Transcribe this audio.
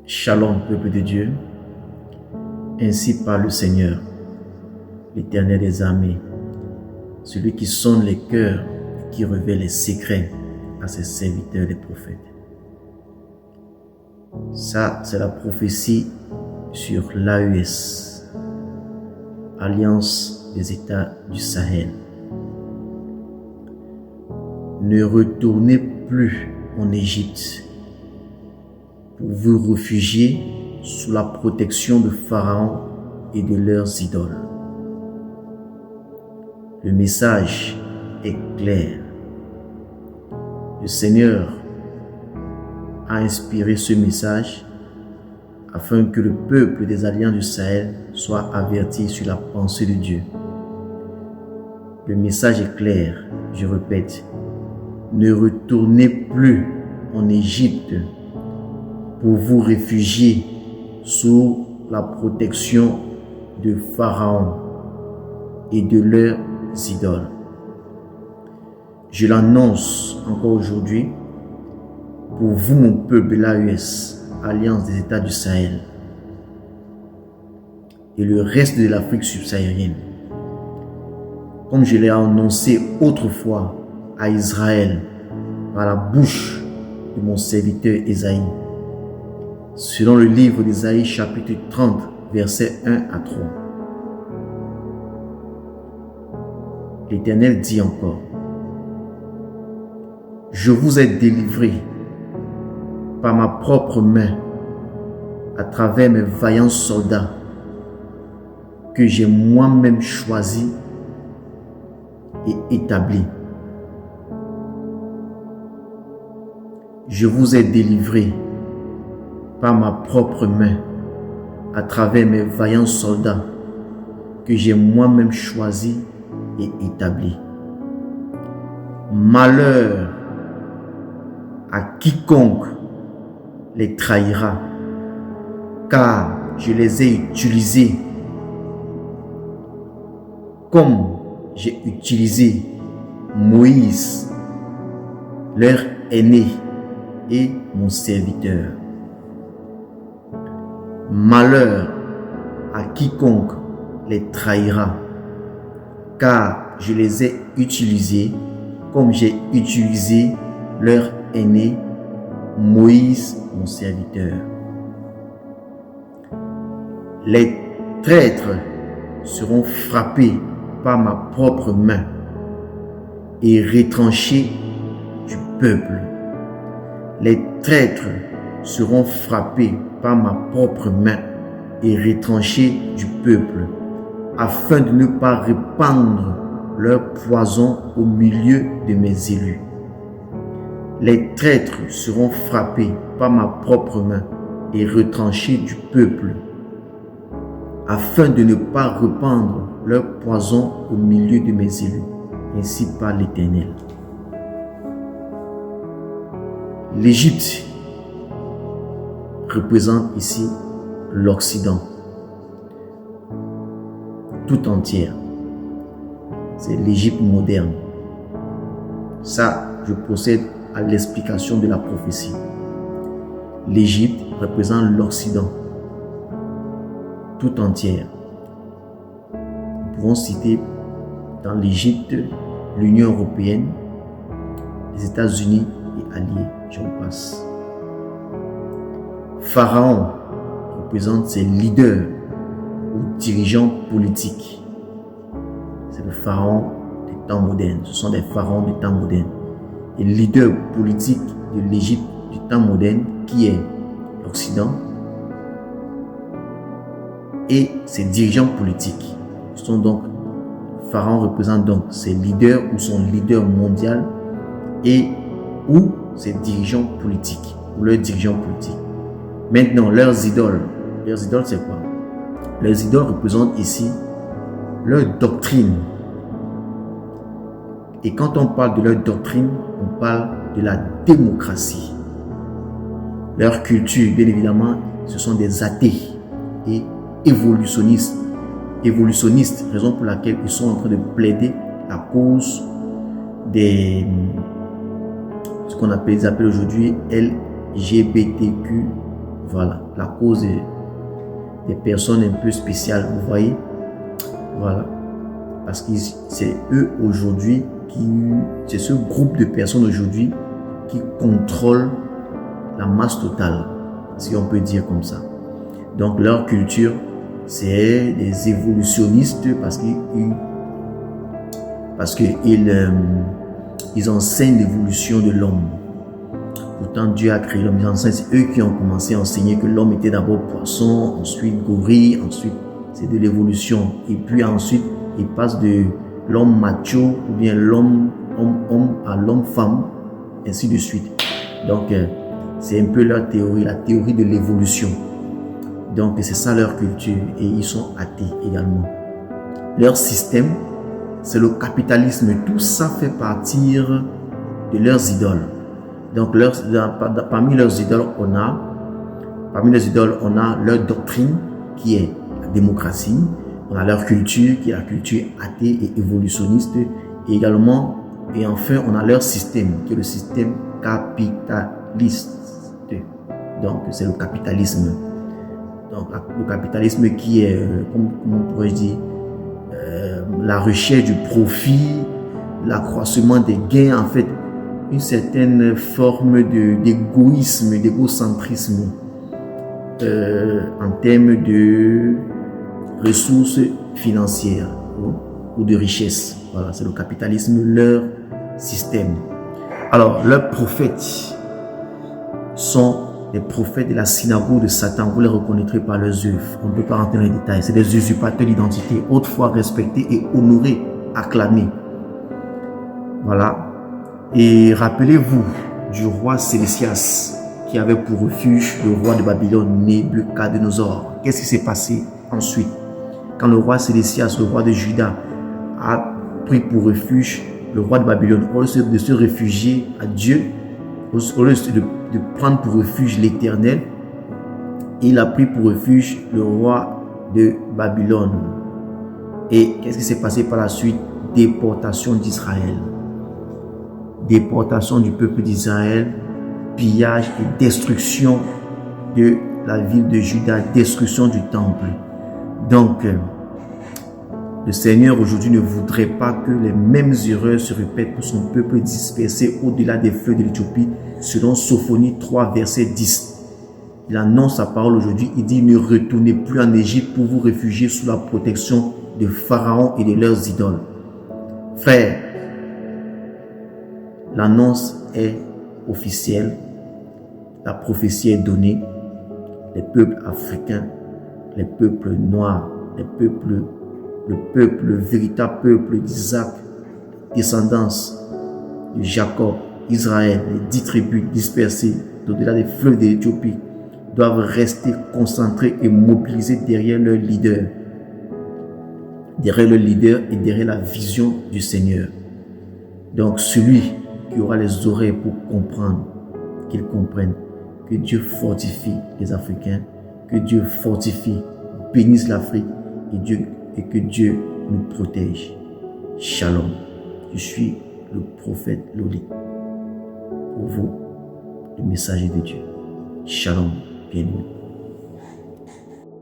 Shalom, peuple de Dieu. Ainsi parle le Seigneur, l'Éternel des armées, celui qui sonde les cœurs et qui révèle les secrets à ses serviteurs les prophètes. Ça, c'est la prophétie sur l'AES, Alliance des États du Sahel. Ne retournez plus en Égypte pour vous réfugier sous la protection de Pharaon et de leurs idoles. Le message est clair. Le Seigneur a inspiré ce message afin que le peuple des Alliances du Sahel soit averti sur la pensée de Dieu. Le message est clair, je répète, ne retournez plus en Égypte pour vous réfugier sous la protection de Pharaon et de leurs idoles. Je l'annonce encore aujourd'hui pour vous, mon peuple, l'AES, Alliance des États du Sahel, et le reste de l'Afrique subsaharienne. Comme je l'ai annoncé autrefois à Israël par la bouche de mon serviteur Ésaïe, selon le livre d'Ésaïe chapitre 30, versets 1 à 3. L'Éternel dit encore: je vous ai délivré par ma propre main à travers mes vaillants soldats que j'ai moi-même choisis et établis. Je vous ai délivré par ma propre main à travers mes vaillants soldats que j'ai moi-même choisis et établis. Malheur à quiconque les trahira, car je les ai utilisés comme j'ai utilisé Moïse, leur aîné et mon serviteur. Malheur à quiconque les trahira, car je les ai utilisés comme j'ai utilisé leur aîné Moïse, mon serviteur. Les traîtres seront frappés par ma propre main et retranchés du peuple. Les traîtres seront frappés par ma propre main et retranchés du peuple, afin de ne pas répandre leur poison au milieu de mes élus. Les traîtres seront frappés par ma propre main et retranchés du peuple, afin de ne pas répandre leur poison au milieu de mes élus. Ainsi parle l'Éternel. L'Égypte représente ici l'Occident tout entière. C'est l'Égypte moderne. Ça, je procède à l'explication de la prophétie. L'Égypte représente l'Occident tout entière. Nous pouvons citer dans l'Égypte l'Union européenne, les États-Unis et alliés, j'en passe. Pharaon représente ses leaders ou dirigeants politiques. C'est le pharaon des temps modernes. Ce sont des pharaons des temps modernes. Et le leader politique de l'Égypte du temps moderne, qui est l'Occident, et ses dirigeants politiques. Pharaon représente donc ses leaders ou son leader mondial et ou ses dirigeants politiques ou leurs dirigeants politiques. Maintenant, leurs idoles c'est quoi? Leurs idoles représentent ici leur doctrine. Et quand on parle de leur doctrine, on parle de la démocratie. Leur culture, bien évidemment, ce sont des athées et évolutionnistes, raison pour laquelle ils sont en train de plaider à cause des ce qu'on appelle aujourd'hui LGBTQ Voilà, la cause des personnes un peu spéciales, vous voyez. Voilà, parce que c'est eux aujourd'hui c'est ce groupe de personnes aujourd'hui qui contrôlent la masse totale, si on peut dire comme ça. Donc leur culture, c'est des évolutionnistes parce qu'ils enseignent l'évolution de l'homme. Pourtant Dieu a créé l'homme. C'est eux qui ont commencé à enseigner que l'homme était d'abord poisson, ensuite gorille, ensuite c'est de l'évolution. Et puis ensuite, il passe de l'homme macho ou bien l'homme homme à l'homme femme, ainsi de suite. Donc c'est un peu leur théorie, la théorie de l'évolution. Donc c'est ça leur culture, et ils sont athées également. Leur système, c'est le capitalisme. Tout ça fait partir de leurs idoles. Donc parmi leurs idoles, on a leur doctrine qui est la démocratie. On a leur culture qui est la culture athée et évolutionniste. Et également, et enfin, on a leur système qui est le système capitaliste. Donc c'est le capitalisme. Donc le capitalisme qui est, comment pourrais-je dire, la recherche du profit, l'accroissement des gains, en fait, une certaine forme d'égoïsme, d'égocentrisme en termes de ressources financières ou de richesse. Voilà, c'est le capitalisme, leur système. Alors, leurs prophètes sont les prophètes de la synagogue de Satan. Vous les reconnaîtrez par leurs œuvres. On ne peut pas rentrer dans les détails. C'est des usurpateurs d'identité, autrefois respectés et honorés, acclamés. Voilà. Et rappelez-vous du roi Sédécias qui avait pour refuge le roi de Babylone, Nebuchadnezzar. Qu'est-ce qui s'est passé ensuite? Quand le roi Sédécias, le roi de Juda, a pris pour refuge le roi de Babylone, au lieu de se réfugier à Dieu, au lieu de prendre pour refuge l'Éternel, il a pris pour refuge le roi de Babylone. Et qu'est-ce qui s'est passé par la suite? Déportation d'Israël. Déportation du peuple d'Israël, pillage et destruction de la ville de Juda, destruction du temple. Donc, le Seigneur aujourd'hui ne voudrait pas que les mêmes erreurs se répètent pour son peuple dispersé au-delà des fleuves de l'Éthiopie, selon Sophonie 3, verset 10. Il annonce sa parole aujourd'hui, il dit: ne retournez plus en Égypte pour vous réfugier sous la protection de Pharaon et de leurs idoles. Frères, l'annonce est officielle, la prophétie est donnée. Les peuples africains, les peuples noirs, le véritable peuple d'Isaac, descendance de Jacob, Israël, les 10 tribus dispersées au-delà des fleuves de l'Éthiopie, doivent rester concentrés et mobilisés derrière leur leader. Derrière le leader et derrière la vision du Seigneur. Donc celui qui aura les oreilles pour comprendre, qu'il comprenne que Dieu fortifie les Africains, que Dieu fortifie, bénisse l'Afrique et que Dieu nous protège. Shalom. Je suis le prophète Loli. Pour vous, le messager de Dieu. Shalom. Bienvenue.